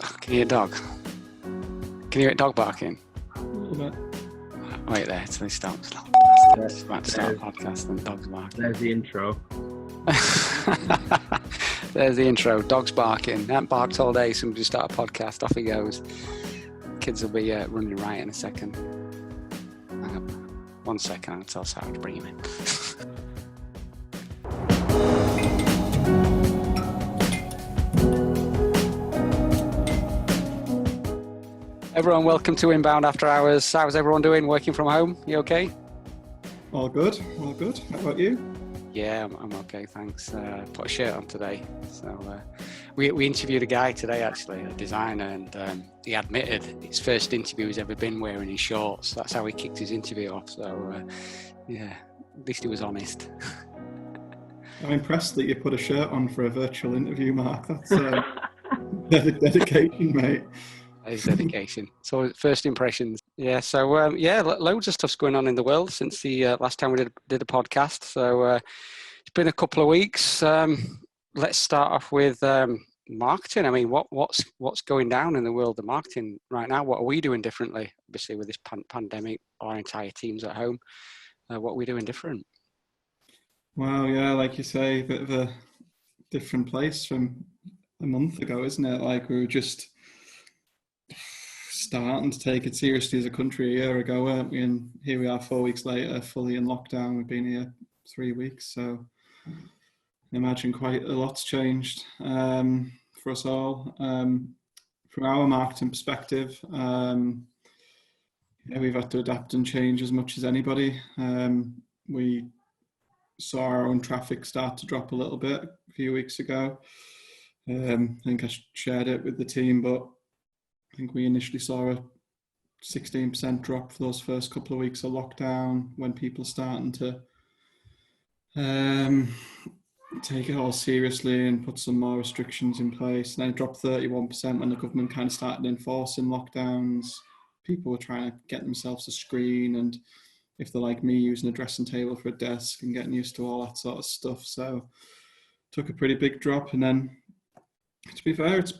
Can you hear a dog? Can you hear a dog barking? A little bit. Wait there till he stops. It's about to start a podcast and dogs barking. There's the intro. There's the intro. Dogs barking. That barked all day. Somebody start a podcast. Off he goes. Kids will be running right in a second. Hang up. 1 second. I'll tell Sarah to bring him in. Everyone, welcome to Inbound After Hours. How's everyone doing? Working from home? You okay? All good. All good. How about you? Yeah, I'm okay, thanks. Put a shirt on today. So we interviewed a guy today, actually, a designer, and he admitted his first interview he's ever been wearing his shorts. That's how he kicked his interview off. So yeah, at least he was honest. I'm impressed that you put a shirt on for a virtual interview, Mark. That's dedication, mate. His dedication. So first impressions. Yeah. So loads of stuff's going on in the world since the last time we did a podcast. So it's been a couple of weeks. Let's start off with marketing. I mean, what's going down in the world of marketing right now? What are we doing differently? Obviously, with this pandemic, our entire team's at home. What are we doing different? Well, yeah, like you say, a bit of a different place from a month ago, isn't it? Like we were just starting to take it seriously as a country a year ago, weren't we? And here we are 4 weeks later, fully in lockdown. We've been here 3 weeks, so I imagine quite a lot's changed for us all. From our marketing perspective, we've had to adapt and change as much as anybody. We saw our own traffic start to drop a little bit a few weeks ago. I think I shared it with the team, but I think we initially saw a 16% drop for those first couple of weeks of lockdown when people starting to take it all seriously and put some more restrictions in place. And then it dropped 31% when the government kind of started enforcing lockdowns. People were trying to get themselves a screen, and if they're like me, using a dressing table for a desk and getting used to all that sort of stuff. So took a pretty big drop. And then, to be fair, it's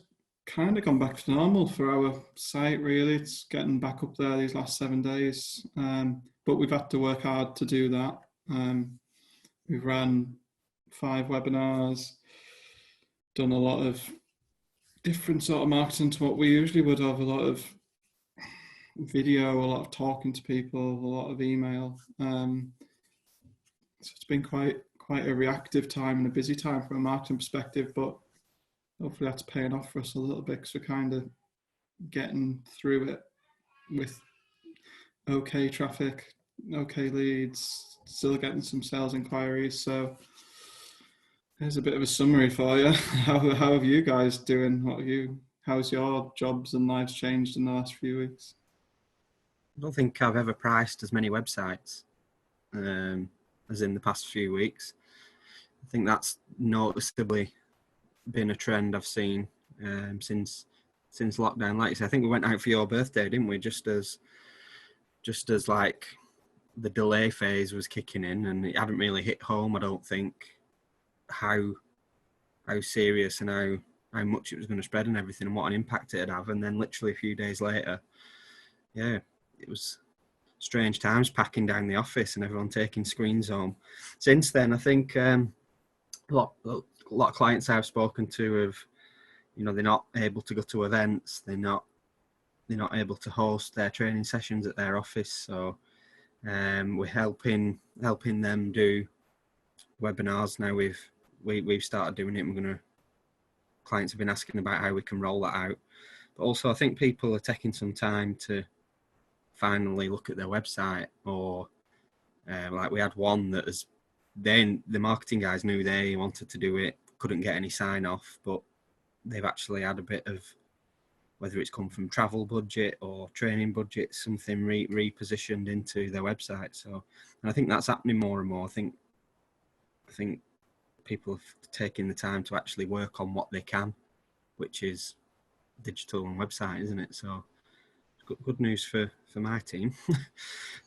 kind of gone back to normal for our site, really. It's getting back up there these last 7 days, but we've had to work hard to do that. We've ran 5 webinars, done a lot of different sort of marketing to what we usually would have, a lot of video, a lot of talking to people, a lot of email. So it's been quite a reactive time and a busy time from a marketing perspective, but hopefully that's paying off for us a little bit because we're kind of getting through it with okay traffic, okay leads, still getting some sales inquiries. So there's a bit of a summary for you. How have you guys doing? How's your jobs and lives changed in the last few weeks? I don't think I've ever priced as many websites as in the past few weeks. I think that's noticeably been a trend I've seen since lockdown. Like I said, I think we went out for your birthday, didn't we? Just as like the delay phase was kicking in, and it hadn't really hit home, I don't think, how serious and how much it was going to spread and everything, and what an impact it'd have. And then literally a few days later, yeah, it was strange times, packing down the office and everyone taking screens home. Since then, I think a lot of clients I've spoken to have, they're not able to go to events. They're not able to host their training sessions at their office. So we're helping them do webinars now. We've started doing it. Clients have been asking about how we can roll that out. But also, I think people are taking some time to finally look at their website, or like we had one that the marketing guys knew they wanted to do it, couldn't get any sign off, but they've actually had a bit of, whether it's come from travel budget or training budget, something repositioned into their website. So, and I think that's happening more and more. I think people have taken the time to actually work on what they can, which is digital and website, isn't it? So good news for my team,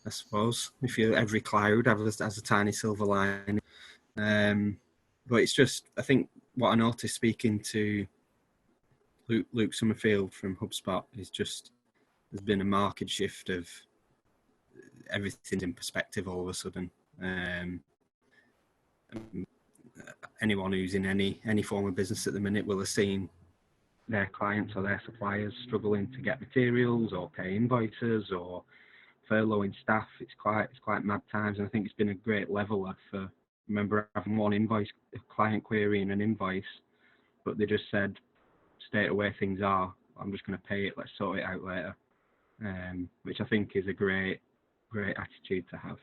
I suppose. If every cloud has a tiny silver lining. But it's just, I think what I noticed speaking to Luke Summerfield from HubSpot is just, there's been a market shift of everything's in perspective all of a sudden. Anyone who's in any form of business at the minute will have seen their clients or their suppliers struggling to get materials or pay invoices or furloughing staff. It's quite mad times, and I think it's been a great leveler for. I remember having one invoice, a client querying an invoice, but they just said, state of where things are, I'm just going to pay it, let's sort it out later, which I think is a great attitude to have.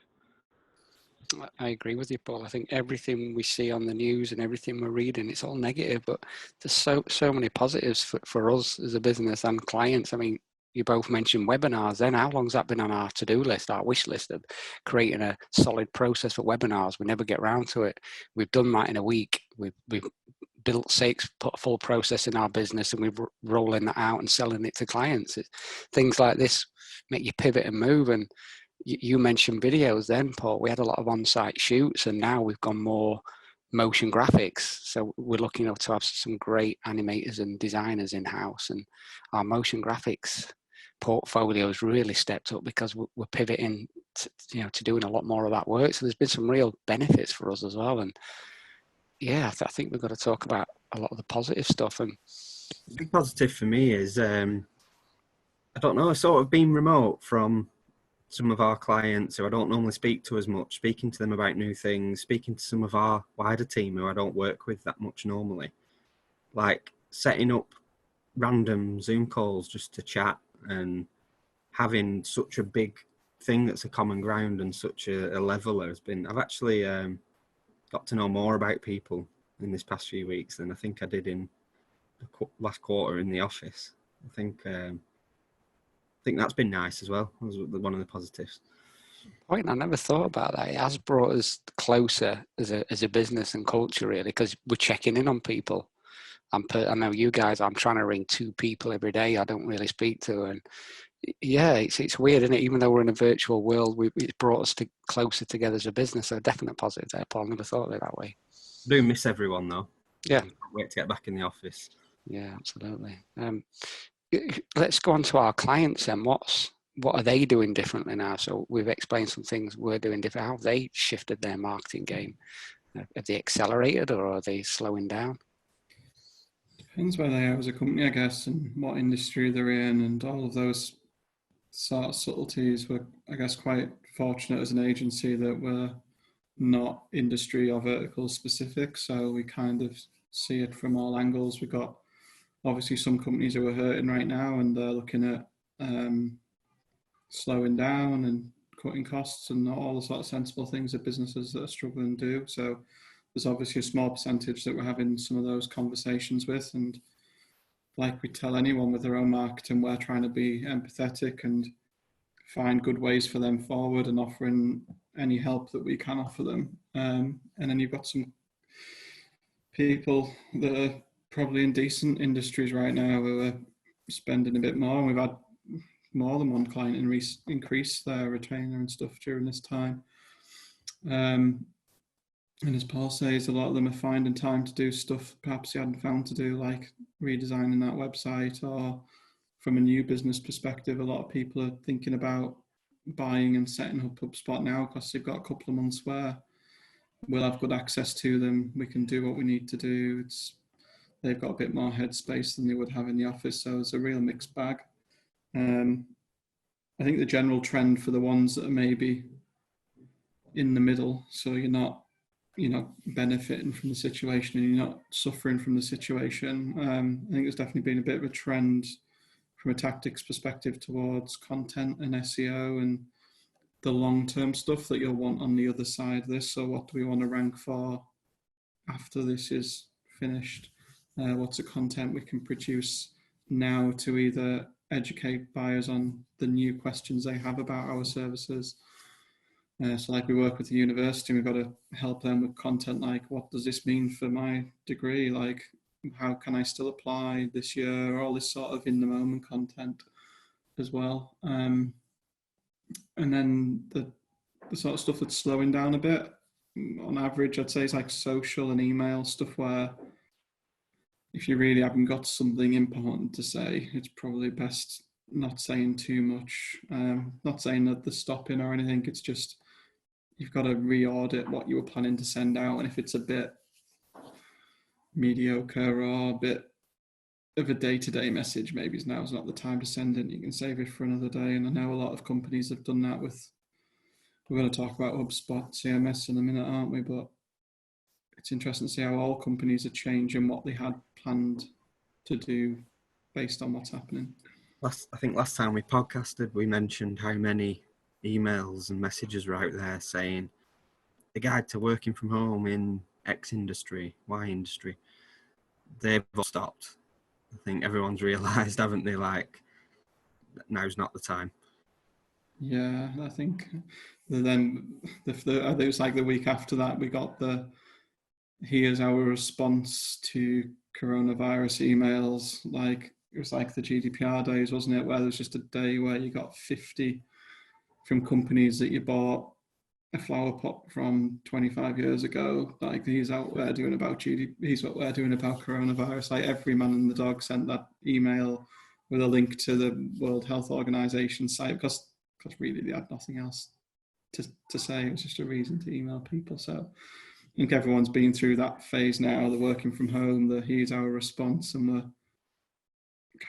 I agree with you, Paul. I think everything we see on the news and everything we're reading, it's all negative, but there's so many positives for us as a business and clients. I mean, you both mentioned webinars then. How long's that been on our to-do list, our wish list of creating a solid process for webinars? We never get around to it. We've done that in a week. We've built 6 full process in our business, and we're rolling that out and selling it to clients. Things like this make you pivot and move. And you mentioned videos then, Paul. We had a lot of on-site shoots, and now we've gone more motion graphics. So we're looking to have some great animators and designers in-house, and our motion graphics portfolio has really stepped up because we're pivoting to doing a lot more of that work. So there's been some real benefits for us as well. And yeah, I think we've got to talk about a lot of the positive stuff. And the big positive for me is, I don't know, sort of being remote from some of our clients who I don't normally speak to as much, speaking to them about new things, speaking to some of our wider team who I don't work with that much normally, like setting up random Zoom calls just to chat, and having such a big thing that's a common ground and such a leveler has been, I've actually got to know more about people in this past few weeks than I think I did in the last quarter in the office. I think that's been nice as well. That was one of the positives. Point, I never thought about that. It has brought us closer as a business and culture, really, because we're checking in on people. I know you guys, I'm trying to ring 2 people every day I don't really speak to. And yeah, it's weird, isn't it? Even though we're in a virtual world, it's brought us closer together as a business. So definite positive there, Paul. I never thought of it that way. I do miss everyone, though. Yeah. I can't wait to get back in the office. Yeah, absolutely. Let's go on to our clients then. What are they doing differently now? So we've explained some things we're doing different. How have they shifted their marketing game? Have they accelerated, or are they slowing down? Depends where they are as a company, I guess, and what industry they're in, and all of those sort of subtleties. We're, I guess, quite fortunate as an agency that we're not industry or vertical specific, so we kind of see it from all angles. We've got obviously some companies who are hurting right now, and they're looking at slowing down and cutting costs and all the sort of sensible things that businesses that are struggling do. So there's obviously a small percentage that we're having some of those conversations with, and like we tell anyone with their own marketing, we're trying to be empathetic and find good ways for them forward and offering any help that we can offer them. And then you've got some people that are probably in decent industries right now who are spending a bit more. And we've had more than one client increase their retainer and stuff during this time. And as Paul says, a lot of them are finding time to do stuff perhaps they hadn't found to do, like redesigning that website, or from a new business perspective, a lot of people are thinking about buying and setting up HubSpot now because they've got a couple of months where we'll have good access to them. We can do what we need to do. They've got a bit more headspace than they would have in the office. So it's a real mixed bag. I think the general trend for the ones that are maybe in the middle, so you're not benefiting from the situation and you're not suffering from the situation. I think there's definitely been a bit of a trend from a tactics perspective towards content and SEO and the long-term stuff that you'll want on the other side of this. So what do we want to rank for after this is finished? What's the content we can produce now to either educate buyers on the new questions they have about our services? So like we work with the university, we've got to help them with content like, what does this mean for my degree? Like, how can I still apply this year? All this sort of in the moment content as well. And then the sort of stuff that's slowing down a bit, on average, I'd say it's like social and email stuff where if you really haven't got something important to say, it's probably best not saying too much. Not saying that they're stopping or anything. It's just you've got to re-audit what you were planning to send out, and if it's a bit mediocre or a bit of a day-to-day message, maybe now's not the time to send it. You can save it for another day. And I know a lot of companies have done that with. We're going to talk about HubSpot CMS in a minute, aren't we? But it's interesting to see how all companies are changing what they had planned to do based on what's happening. I think last time we podcasted, we mentioned how many emails and messages were out there saying the guide to working from home in X industry, Y industry. They've all stopped. I think everyone's realised, haven't they, like, now's not the time. Yeah, I think then I think it was like the week after that, we got here's our response to coronavirus emails. Like, it was like the GDPR days, wasn't it? Where there was just a day where you got 50 from companies that you bought a flower pot from 25 years ago. Like, he's out there doing about he's what we're doing about coronavirus. Like, every man and the dog sent that email with a link to the World Health Organization site because really they had nothing else to say. It was just a reason to email people. So I think everyone's been through that phase now, the working from home, here's our response, and we're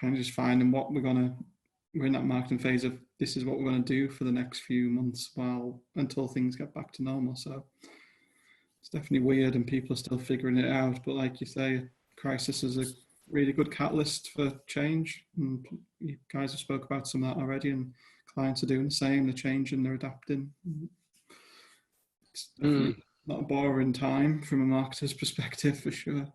kind of just finding what we're in that marketing phase of this is what we're going to do for the next few months until things get back to normal. So it's definitely weird and people are still figuring it out. But like you say, crisis is a really good catalyst for change. And you guys have spoke about some of that already, and clients are doing the same. They're changing, they're adapting. It's definitely not a boring time from a marketer's perspective, for sure.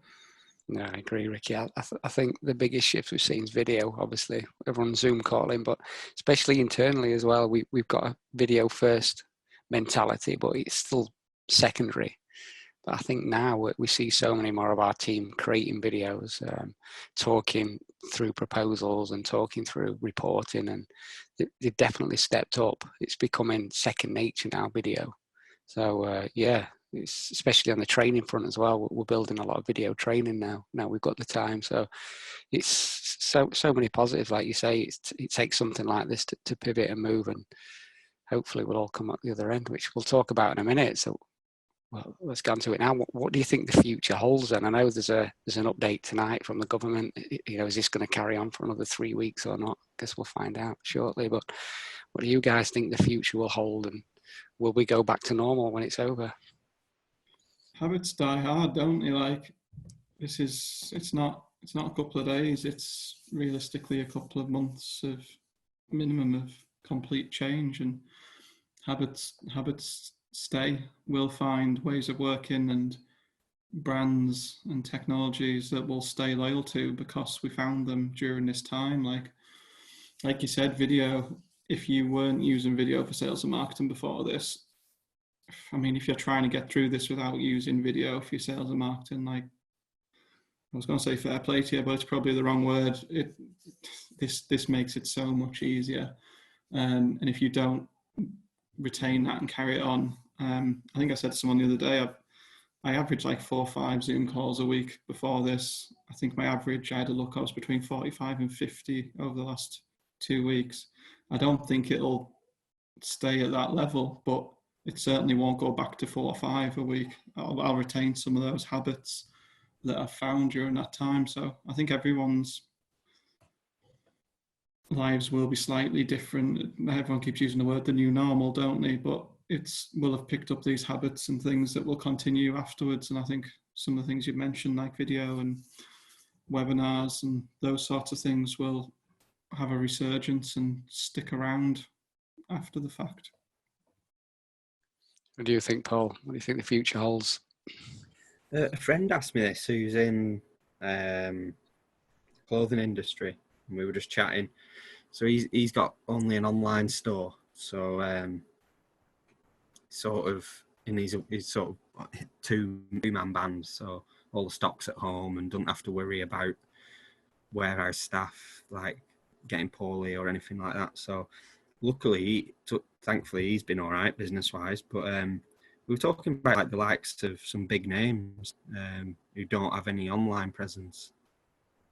No, I agree, Rikki. I think the biggest shift we've seen is video. Obviously, everyone's Zoom calling, but especially internally as well, we've got a video first mentality, but it's still secondary. But I think now we see so many more of our team creating videos, talking through proposals and talking through reporting, and they've definitely stepped up. It's becoming second nature now, video. So yeah, it's especially on the training front as well. We're building a lot of video training now. Now we've got the time, so it's so many positives. Like you say, it takes something like this to pivot and move, and hopefully we'll all come up the other end, which we'll talk about in a minute. So, well, let's get into it now. What do you think the future holds? And I know there's an update tonight from the government. You know, is this going to carry on for another 3 weeks or not? I guess we'll find out shortly. But what do you guys think the future will hold, and will we go back to normal when it's over? Habits die hard, don't they? Like, it's not a couple of days. It's realistically a couple of months of minimum of complete change, and habits stay. We'll find ways of working and brands and technologies that we'll stay loyal to because we found them during this time. Like you said, video. If you weren't using video for sales and marketing before this, I mean, if you're trying to get through this without using video for your sales and marketing, like, I was going to say fair play to you, but it's probably the wrong word. This makes it so much easier. And if you don't retain that and carry it on, I think I said to someone the other day, I averaged like 4 or 5 Zoom calls a week before this. I think my average, I had a look, I was between 45 and 50 over the last 2 weeks. I don't think it'll stay at that level, but it certainly won't go back to 4 or 5 a week. I'll retain some of those habits that I've found during that time. So I think everyone's lives will be slightly different. Everyone keeps using the word the new normal, don't they? But we'll have picked up these habits and things that will continue afterwards. And I think some of the things you've mentioned, like video and webinars and those sorts of things, will have a resurgence and stick around after the fact. What do you think, Paul? What do you think the future holds? A friend asked me this, who's in clothing industry, and we were just chatting. So he's got only an online store, so sort of in his sort of two-man band, so all the stock's at home and don't have to worry about warehouse staff like getting poorly or anything like that. So luckily, thankfully, he's been all right business-wise. But we were talking about like the likes of some big names who don't have any online presence.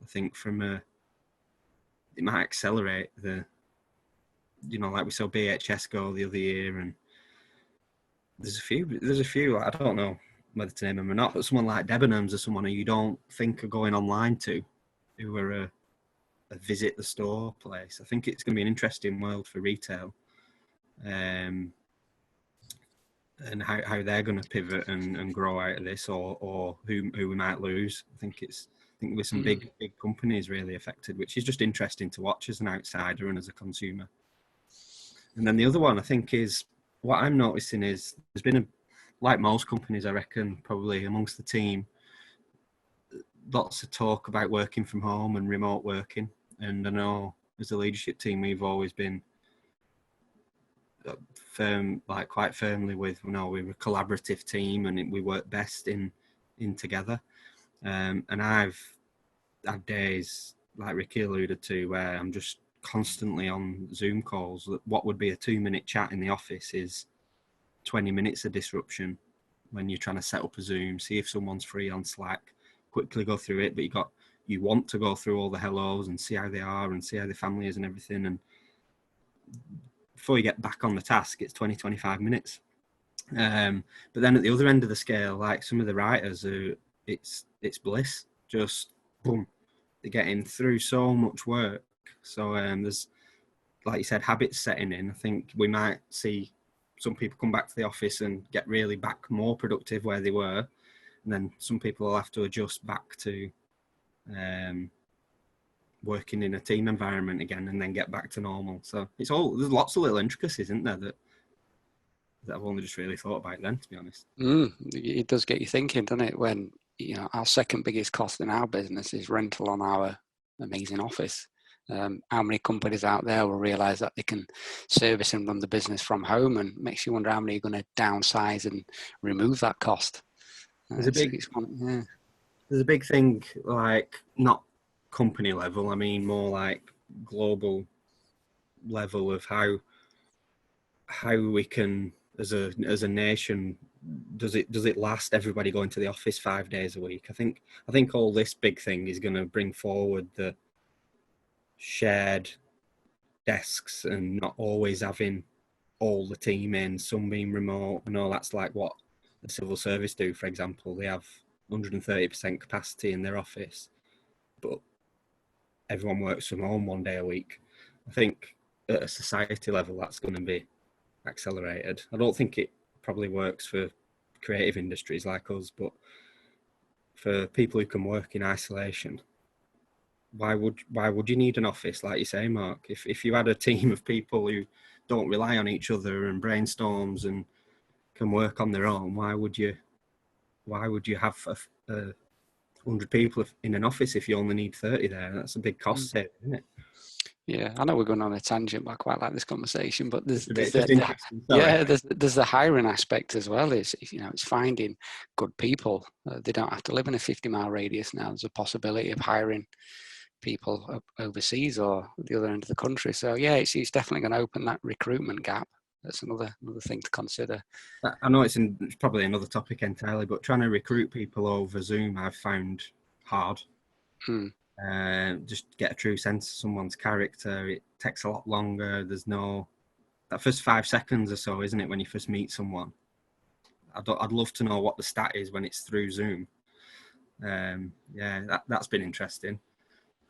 I think it might accelerate like we saw BHS go the other year, and there's a few, I don't know whether to name them or not, but someone like Debenhams or someone who you don't think are going online to, who are a visit the store place. I think it's going to be an interesting world for retail, and how they're going to pivot and grow out of this, or who we might lose. I think with some big companies really affected, which is just interesting to watch as an outsider and as a consumer. And then the other one I think is, what I'm noticing is there's been like most companies, I reckon, probably amongst the team, lots of talk about working from home and remote working. And I know as a leadership team, we've always been quite firmly with, we're a collaborative team and we work best in together. And I've had days, like Rikki alluded to, where I'm just constantly on Zoom calls. What would be a 2-minute chat in the office is 20 minutes of disruption when you're trying to set up a Zoom, see if someone's free on Slack, quickly go through it, but you want to go through all the hellos and see how they are and see how the family is and everything, and before you get back on the task, it's 20-25 minutes. But then at the other end of the scale, like some of the writers, it's bliss, just boom, they're getting through so much work. So there's, like you said, habits setting in. I think we might see some people come back to the office and get really back more productive where they were, and then some people will have to adjust back to working in a team environment again, and then get back to normal. So there's lots of little intricacies, isn't there, that I've only just really thought about then, to be honest. It does get you thinking, doesn't it? When our second biggest cost in our business is rental on our amazing office. How many companies out there will realise that they can service and run the business from home, and makes you wonder how many are going to downsize and remove that cost. There's a big thing, like not company level, I mean more like global level, of how we can, as a nation, does it last everybody going to the office 5 days a week? I think all this big thing is going to bring forward the shared desks and not always having all the team in, some being remote. I know that's like what the civil service do, for example. They have 130% capacity in their office, but everyone works from home 1 day a week. I think at a society level that's going to be accelerated. I don't think it probably works for creative industries like us, but for people who can work in isolation, why would you need an office, like you say, Mark? If you had a team of people who don't rely on each other and brainstorms and can work on their own, why would you have 100 people in an office if you only need 30 there? That's a big cost saving, isn't it? Yeah, I know we're going on a tangent, but I quite like this conversation. But there's the hiring aspect as well. It's finding good people. They don't have to live in a 50-mile radius now. There's a possibility of hiring people overseas or the other end of the country. So yeah, it's definitely going to open that recruitment gap. That's another thing to consider. I know it's probably another topic entirely, but trying to recruit people over Zoom I've found hard. Just get a true sense of someone's character. It takes a lot longer. There's that first 5 seconds or so, isn't it, when you first meet someone? I'd love to know what the stat is when it's through Zoom. That's been interesting.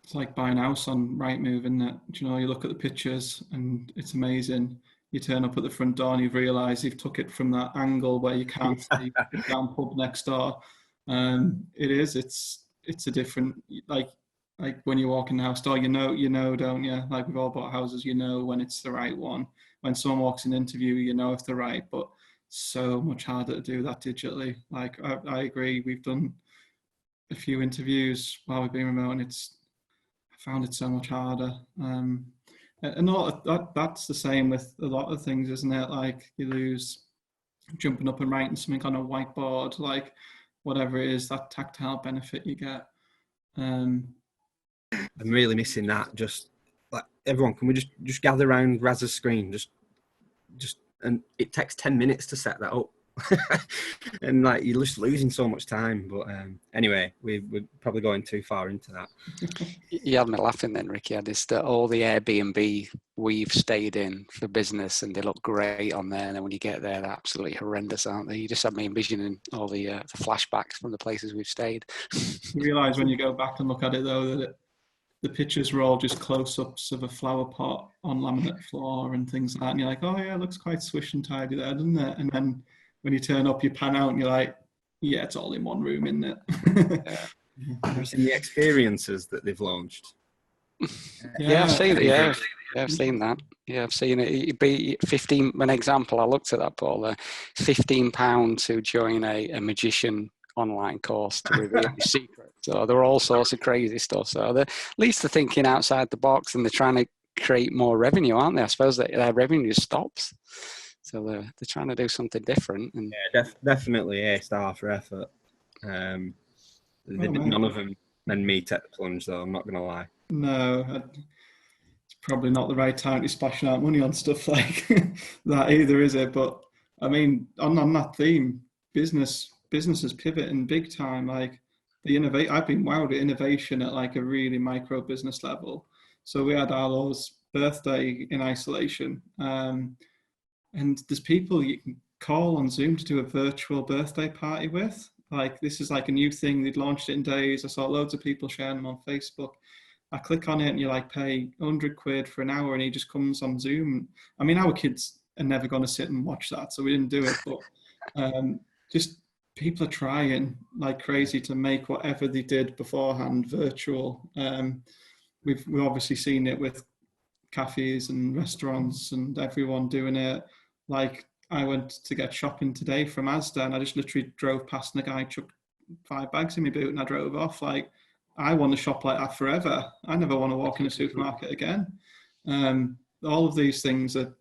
It's like buying a house on Rightmove, isn't it? You look at the pictures and it's amazing. You turn up at the front door and you've realised you've took it from that angle where you can't see the damn pub next door. It's a different, like when you walk in the house door, you know, don't you? Like we've all bought houses, when it's the right one. When someone walks in an interview, if they're right, but so much harder to do that digitally. Like I agree, we've done a few interviews while we've been remote, and I found it so much harder. And that's the same with a lot of things, isn't it? Like you lose jumping up and writing something on a whiteboard, like whatever it is, that tactile benefit you get. I'm really missing that. Just like everyone, can we just gather around Raz's screen? Just and it takes 10 minutes to set that up. And like you're just losing so much time. But anyway, we're probably going too far into that. You had me laughing then, Rikki. I just all the Airbnb we've stayed in for business, and they look great on there. And then when you get there, they're absolutely horrendous, aren't they? You just had me envisioning all the flashbacks from the places we've stayed. You realise when you go back and look at it though that the pictures were all just close-ups of a flower pot on laminate floor and things like that. And you're like, oh yeah, it looks quite swish and tidy there, doesn't it? And then when you turn up, you pan out and you're like, yeah, it's all in one room, isn't it? Yeah. Have you seen the experiences that they've launched? Yeah, I've seen it. Yeah, I've seen that. Yeah, I've seen it. It'd be 15. An example, I looked at that, Paul. £15 to join a magician online course to reveal your secret. So there are all sorts of crazy stuff. So at least they're thinking outside the box, and they're trying to create more revenue, aren't they? I suppose that their revenue stops. So they're trying to do something different. And yeah, definitely a star for effort. None of them and me take the plunge, though. I'm not going to lie. No, it's probably not the right time to be splashing out money on stuff like that either, is it? But I mean, on that theme, businesses pivoting big time. Like I've been wowed at innovation at like a really micro business level. So we had Arlo's birthday in isolation, and there's people you can call on Zoom to do a virtual birthday party with. Like this is like a new thing. They'd launched it in days. I saw loads of people sharing them on Facebook. I click on it and you like pay £100 for an hour and he just comes on Zoom. I mean, our kids are never going to sit and watch that, so we didn't do it. But just people are trying like crazy to make whatever they did beforehand virtual. We've obviously seen it with cafes and restaurants and everyone doing it. Like I went to get shopping today from Asda and I just literally drove past and the guy chucked 5 bags in my boot and I drove off. Like I want to shop like that forever. I never want to walk in a supermarket again. All of these things are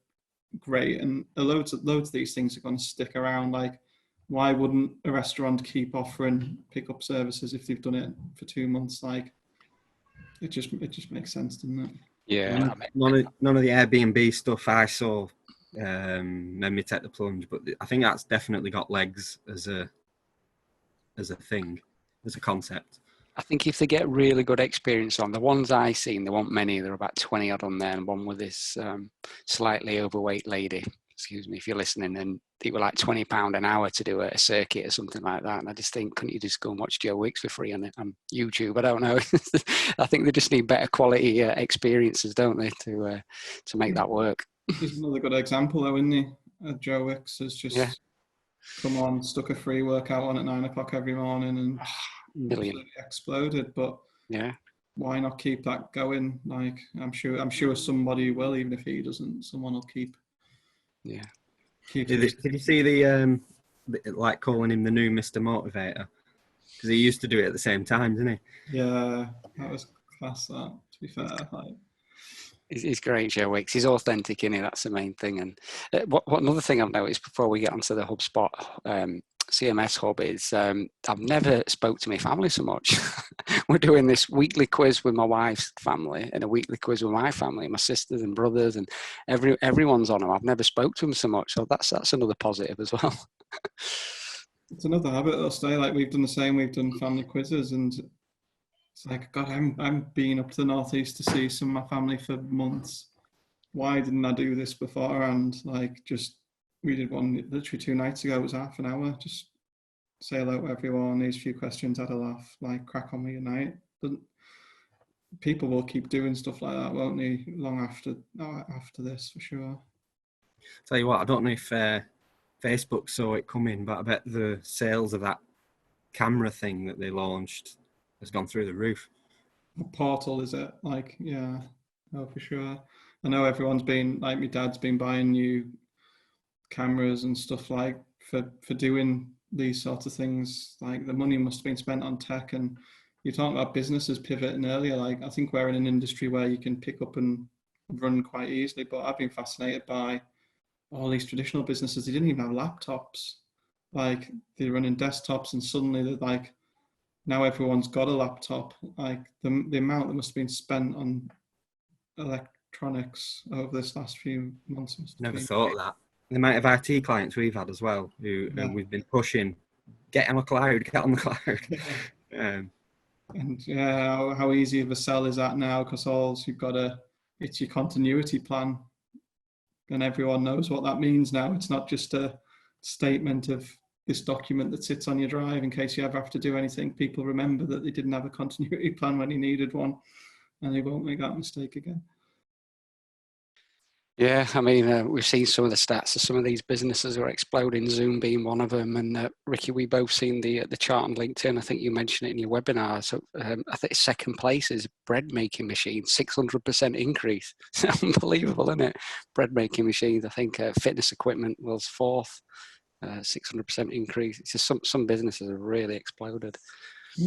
great, and loads of these things are going to stick around. Like, why wouldn't a restaurant keep offering pickup services if they've done it for 2 months? Like, it just makes sense, doesn't it? yeah, None of the Airbnb stuff I saw made me take the plunge, but I think that's definitely got legs as a thing, as a concept. I think if they get really good experience on the ones I've seen, there weren't many. There were about 20 odd on there, and one with this slightly overweight lady. Excuse me if you're listening, and it were like £20 an hour to do a circuit or something like that. And I just think, couldn't you just go and watch Joe Wicks for free on YouTube? I don't know. I think they just need better quality experiences, don't they, to make that work. He's another good example, though, isn't he? Joe Wicks has just come on, stuck a free workout on at 9 o'clock every morning, and million exploded. But yeah, why not keep that going? Like I'm sure somebody will, even if he doesn't. Someone will keep. Yeah. Did you see the like calling him the new Mr. Motivator? Because he used to do it at the same time, didn't he? Yeah, that was class. That, to be fair, like. He's great, Joe Wicks. He's authentic, isn't he? That's the main thing. And what another thing I've noticed before we get onto the HubSpot CMS hub is I've never spoke to my family so much. We're doing this weekly quiz with my wife's family and a weekly quiz with my family, my sisters and brothers, and everyone's on them. I've never spoke to them so much, so that's another positive as well. It's another habit that'll stay. Like we've done the same. We've done family quizzes, and it's like, God, I'm being up to the northeast to see some of my family for months. Why didn't I do this beforehand? Like we did one literally 2 nights ago. It was half an hour. Just say hello to everyone. These few questions, had a laugh. Like crack on with your night. People will keep doing stuff like that, won't they? Long after this, for sure. Tell you what, I don't know if Facebook saw it coming, but I bet the sales of that camera thing that they launched has gone through the roof. What portal is it? Like, yeah, no, for sure. I know everyone's been like, my dad's been buying new cameras and stuff like for doing these sorts of things. Like the money must have been spent on tech, and you're talking about businesses pivoting earlier. Like I think we're in an industry where you can pick up and run quite easily, but I've been fascinated by all these traditional businesses. They didn't even have laptops. Like they're running desktops, and suddenly they're like, now everyone's got a laptop. Like the amount that must have been spent on electronics over this last few months. Never thought of that. the amount of IT clients we've had as well, who we've been pushing, get on the cloud, get on the cloud. And how easy of a sell is that now? Because all you've got it's your continuity plan, and everyone knows what that means now. It's not just a statement of this document that sits on your drive in case you ever have to do anything. People remember that they didn't have a continuity plan when you needed one, and they won't make that mistake again. Yeah, I mean, we've seen some of the stats of some of these businesses are exploding, Zoom being one of them. And Rikki, we both seen the chart on LinkedIn. I think you mentioned it in your webinar. So I think second place is bread making machine, 600% increase. It's unbelievable, isn't it? Bread making machines. I think fitness equipment was fourth, 600% increase. It's just some businesses have really exploded.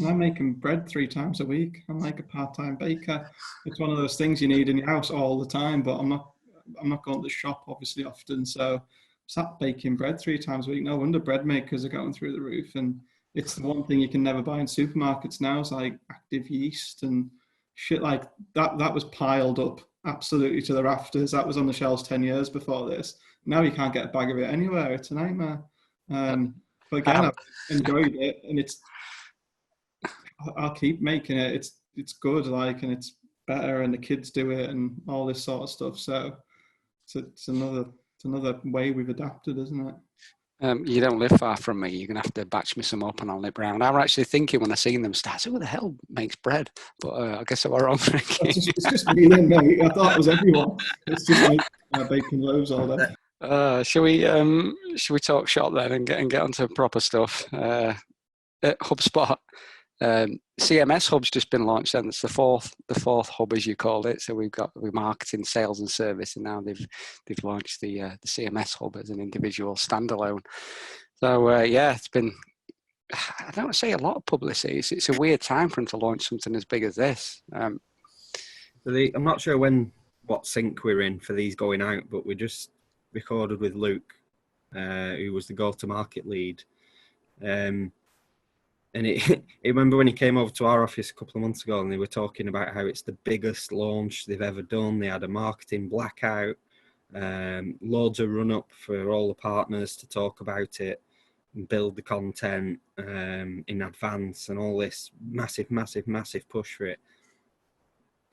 I'm making bread 3 times a week. I'm like a part-time baker. It's one of those things you need in your house all the time, but I'm not going to the shop obviously often, so sat baking bread 3 times a week. No wonder bread makers are going through the roof. And it's the one thing you can never buy in supermarkets now. It's like active yeast and shit like that. That was piled up absolutely to the rafters. That was on the shelves 10 years before this. Now you can't get a bag of it anywhere. It's a nightmare. But again, I've enjoyed it, and I'll keep making it. It's good, like, and it's better, and the kids do it, and all this sort of stuff. So it's another way we've adapted, isn't it? You don't live far from me. You're gonna have to batch me some up, and I'll nip round. I was actually thinking when I seen them stats, who the hell makes bread? But I guess I was wrong. It's just me then, mate. I thought it was everyone. It's just me baking loaves all day. Shall we talk shop then and get onto proper stuff? HubSpot. CMS hub's just been launched, and it's the fourth hub, as you called it. So we've marketing, sales, and service, and now they've launched the CMS hub as an individual standalone. So it's been, I don't say a lot of publicity. It's a weird time for them to launch something as big as this. I'm not sure what sync we're in for these going out, but we just recorded with Luke, who was the go-to-market lead. And I remember when he came over to our office a couple of months ago, and they were talking about how it's the biggest launch they've ever done. They had a marketing blackout, loads of run-up for all the partners to talk about it and build the content in advance, and all this massive push for it.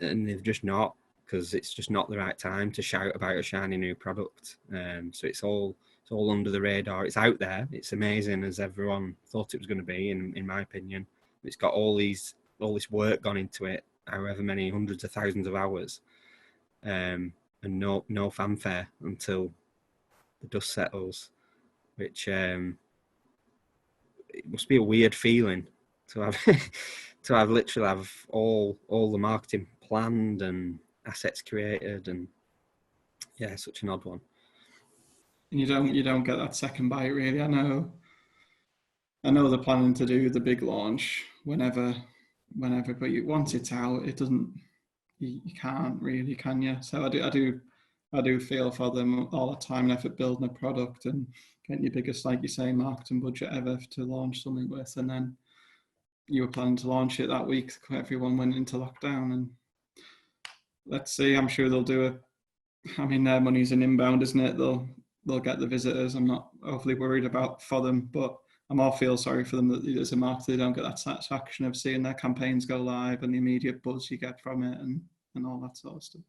And they've just not, because it's just not the right time to shout about a shiny new product. So it's all under the radar. It's out there. It's amazing, as everyone thought it was going to be, in my opinion. It's got all this work gone into it, however many hundreds of thousands of hours, and no fanfare until the dust settles, which it must be a weird feeling to have literally have all the marketing planned and assets created, and such an odd one. And you don't get that second bite, really. I know they're planning to do the big launch whenever, but once it's out, it doesn't. You can't really, can you? So I do feel for them, all the time and effort building a product and getting your biggest, like you say, marketing budget ever to launch something with, and then you were planning to launch it that week. Everyone went into lockdown, and let's see. I'm sure they'll do it. I mean, their money's in inbound, isn't it? They'll get the visitors. I'm not overly worried about for them, but I more feel sorry for them that as a marketer, they don't get that satisfaction of seeing their campaigns go live and the immediate buzz you get from it and all that sort of stuff.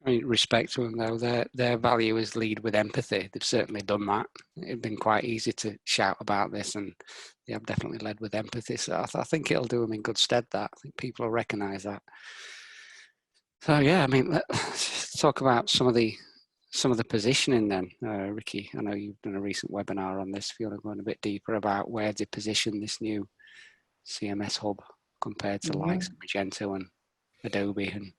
I mean, respect to them though. Their value is lead with empathy. They've certainly done that. It'd been quite easy to shout about this, and they have definitely led with empathy. So I think it'll do them in good stead. That I think people will recognise that. So I mean, let's talk about some of the positioning then, Rikki. I know you've done a recent webinar on this. If you want to go in a bit deeper about where they position this new CMS hub compared to the likes of Magento and Adobe. And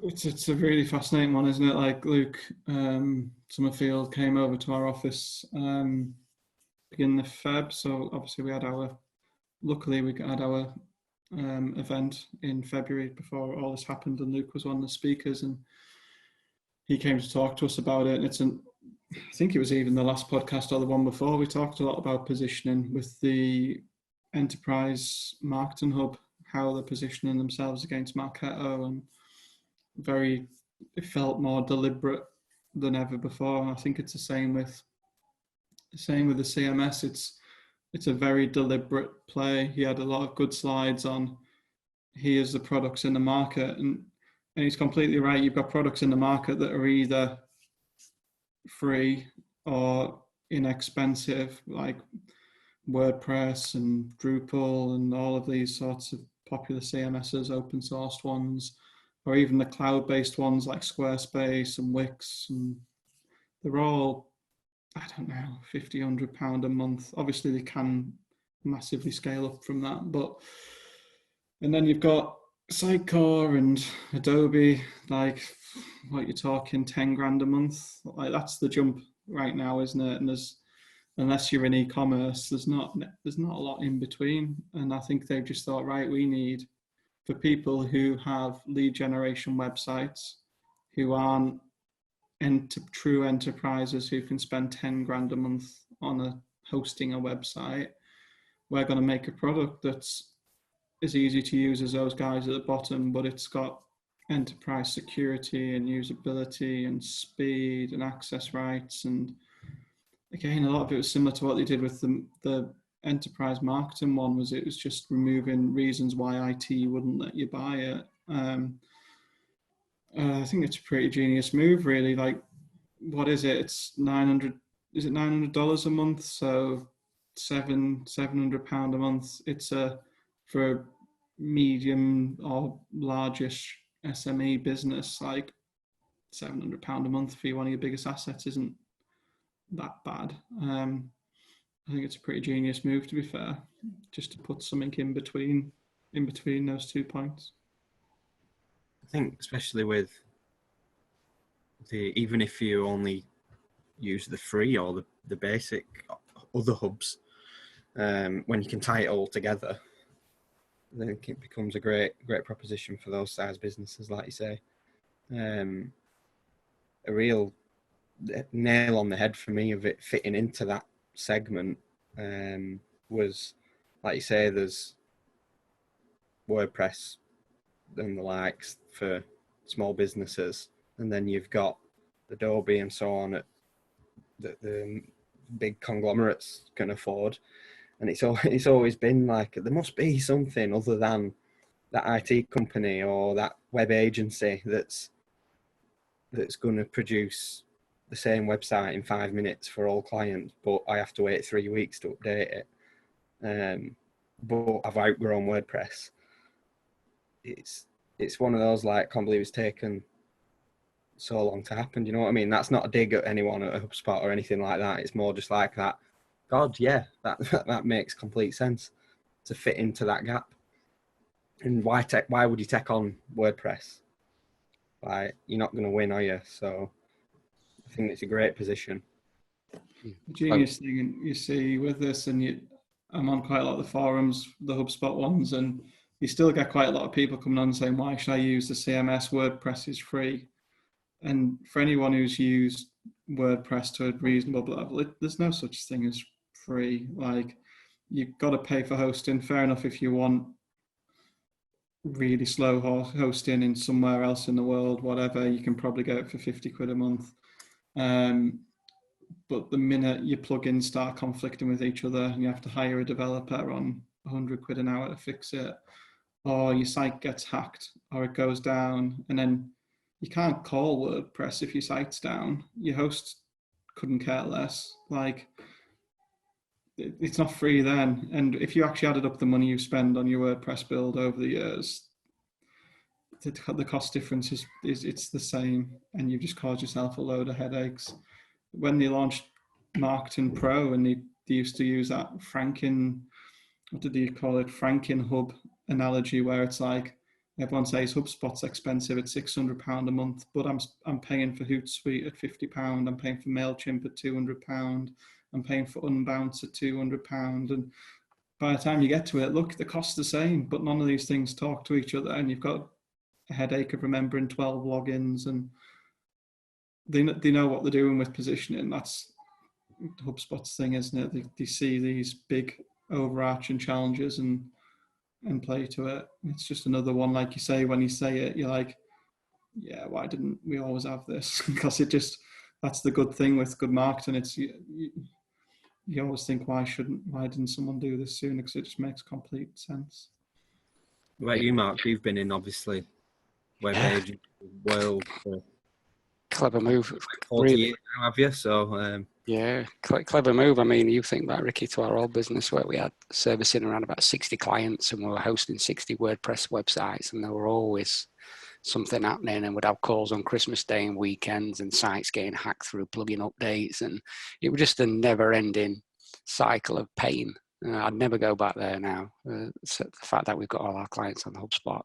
it's a really fascinating one, isn't it? Like Luke Summerfield came over to our office beginning of Feb. So obviously we had our event in February before all this happened, and Luke was one of the speakers, and he came to talk to us about it. And I think it was even the last podcast or the one before, we talked a lot about positioning with the enterprise marketing hub, how they're positioning themselves against Marketo, and it felt more deliberate than ever before. And I think it's the same with the CMS. It's a very deliberate play. He had a lot of good slides on here's the products in the market, and he's completely right. You've got products in the market that are either free or inexpensive, like WordPress and Drupal and all of these sorts of popular CMSs, open sourced ones, or even the cloud-based ones like Squarespace and Wix, and they're all, I don't know, £50, £100 a month. Obviously they can massively scale up from that, and then you've got Sitecore and Adobe, like what you're talking 10 grand a month. Like that's the jump right now, isn't it? And unless you're in e-commerce, there's not a lot in between. And I think they've just thought, right, we need, for people who have lead generation websites, who aren't true enterprises who can spend 10 grand a month on hosting a website, we're going to make a product that's as easy to use as those guys at the bottom, but it's got enterprise security and usability and speed and access rights. And again, a lot of it was similar to what they did with the enterprise marketing one. It was just removing reasons why IT wouldn't let you buy it. I think it's a pretty genius move, really. Like, what is it? It's $900 a month? So £700 a month. It's for a medium or largish SME business, like £700 a month for one of your biggest assets isn't that bad. I think it's a pretty genius move, to be fair, just to put something in between those 2 points. I think especially with even if you only use the free or the basic other hubs, when you can tie it all together, I think it becomes a great proposition for those size businesses, like you say. A real nail on the head for me of it fitting into that segment was, like you say, there's WordPress and the likes for small businesses, and then you've got Adobe and so on that the big conglomerates can afford. And it's always been like, there must be something other than that IT company or that web agency that's going to produce the same website in 5 minutes for all clients, but I have to wait 3 weeks to update it. But I've outgrown WordPress. It's one of those, like, can't believe it's taken so long to happen. Do you know what I mean? That's not a dig at anyone at HubSpot or anything like that. It's more just like that. God, yeah, that makes complete sense to fit into that gap. And why would you take on WordPress? Like, you're not going to win, are you? So I think it's a great position. The genius thing you see with this, and I'm on quite a lot of the forums, the HubSpot ones, and you still get quite a lot of people coming on saying, why should I use the CMS? WordPress is free. And for anyone who's used WordPress to a reasonable level, there's no such thing as free. Like, you've got to pay for hosting. Fair enough, if you want really slow hosting in somewhere else in the world, whatever, you can probably get it for 50 quid a month. But the minute your plugins start conflicting with each other and you have to hire a developer on 100 quid an hour to fix it, or your site gets hacked or it goes down, and then you can't call WordPress if your site's down. Your host couldn't care less. Like, it's not free then. And if you actually added up the money you spend on your WordPress build over the years, the cost difference is it's the same, and you've just caused yourself a load of headaches. When they launched Marketing Pro, and they used to use that Franken hub analogy, where it's like, everyone says HubSpot's expensive at £600 a month, but I'm paying for Hootsuite at £50. I'm paying for MailChimp at £200. I'm paying for Unbounce at £200. And by the time you get to it, look, the cost's the same, but none of these things talk to each other, and you've got a headache of remembering 12 logins, and they know what they're doing with positioning. That's HubSpot's thing, isn't it? They see these big overarching challenges and play to it. It's just another one, like you say, when you say it, you're like, yeah, why didn't we always have this? Because that's the good thing with good marketing. It's you always think, why didn't someone do this sooner? Because it just makes complete sense. What about you, Mark? You've been in, obviously, web agent world for Clever move. 40 years now, have you? So, yeah, clever move. I mean, you think back, Rikki, to our old business where we had servicing around about 60 clients and we were hosting 60 WordPress websites, and there were always something happening, and we'd have calls on Christmas Day and weekends and sites getting hacked through plugin updates, and it was just a never-ending cycle of pain. I'd never go back there now. So the fact that we've got all our clients on HubSpot,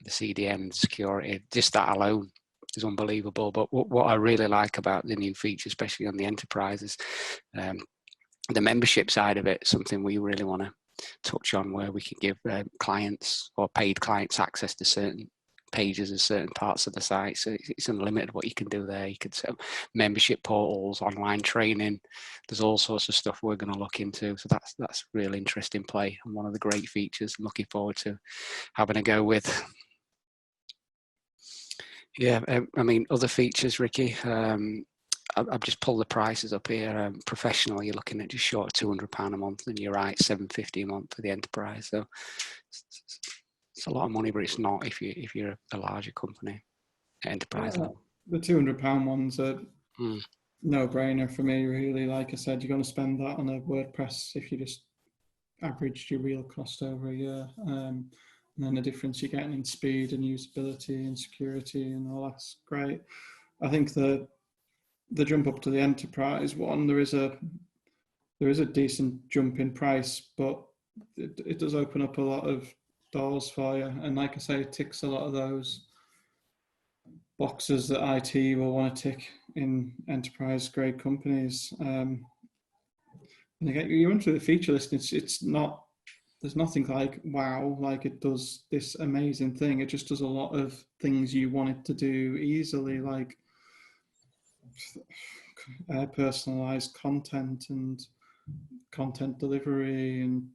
the CDN, the security, just that alone is unbelievable. But what I really like about the new feature, especially on the enterprises, the membership side of it, something we really want to touch on, where we can give clients or paid clients access to certain pages and certain parts of the site. So it's unlimited what you can do there. You could set up membership portals, online training. There's all sorts of stuff we're going to look into. So that's really interesting play and one of the great features. I'm looking forward to having a go with. Yeah, I mean, other features, Rikki, I've just pulled the prices up here. Professional, you're looking at just short of £200 a month, and you're right, $750 a month for the enterprise. So it's a lot of money, but it's not if you're a larger company, enterprise level. The £200 ones are no-brainer for me, really. Like I said, you're going to spend that on a WordPress if you just averaged your real cost over a year. And then the difference you're getting in speed and usability and security and all that's great. I think the jump up to the enterprise one, there is a decent jump in price, but it does open up a lot of doors for you. And like I say, it ticks a lot of those boxes that IT will want to tick in enterprise grade companies. And again, you went through the feature list, it's not, there's nothing like, wow, like it does this amazing thing. It just does a lot of things you want it to do easily, like personalized content and content delivery and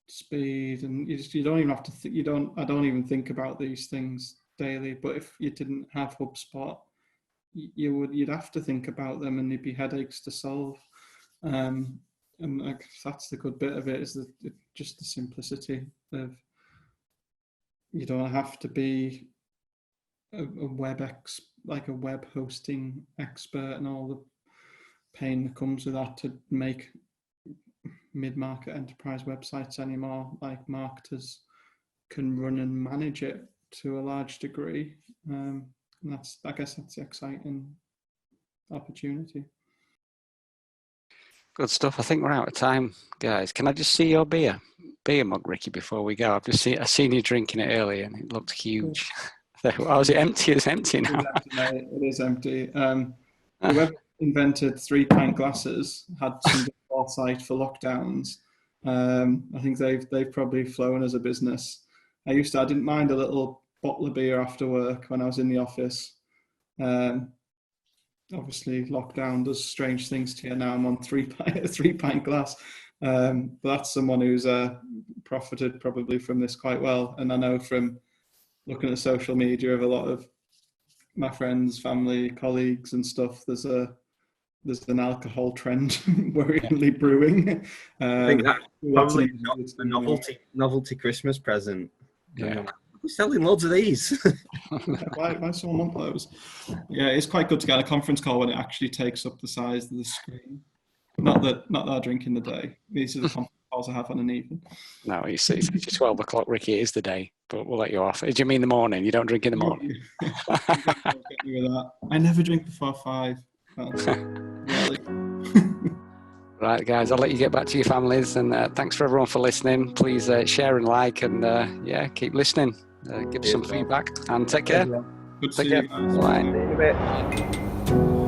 speed, and you don't even have to I don't even think about these things daily, but if you didn't have HubSpot, you'd have to think about them, and there'd be headaches to solve. And that's the good bit of it, is just the simplicity of, you don't have to be a web hosting expert and all the pain that comes with that to make mid-market enterprise websites anymore. Like, marketers can run and manage it to a large degree. And I guess that's the exciting opportunity. Good stuff. I think we're out of time, guys. Can I just see your beer mug, Rikki, before we go? I've seen you drinking it earlier, and it looked huge. Oh, is it empty? It's empty now. It is empty. Whoever invented 3-pint glasses had some foresight for lockdowns. I think they've probably flown as a business. I didn't mind a little bottle of beer after work when I was in the office. Obviously, lockdown does strange things to you. Now I'm on a 3-pint glass. But that's someone who's profited probably from this quite well. And I know from looking at social media of a lot of my friends, family, colleagues and stuff, there's an alcohol trend worryingly brewing. I think that's probably not a novelty Christmas present. Yeah. We're selling loads of these. Why someone want those? Yeah, it's quite good to get a conference call when it actually takes up the size of the screen. Not that I drink in the day. These are the conference calls I have on an evening. No, it's 12 o'clock, Rikki. It is the day, but we'll let you off. Do you mean the morning? You don't drink in the morning? I never drink before 5. Really. Right, guys, I'll let you get back to your families, and thanks for everyone for listening. Please share and like, and keep listening. Give us some feedback, and take care. Good to take see care. you guys. Bye.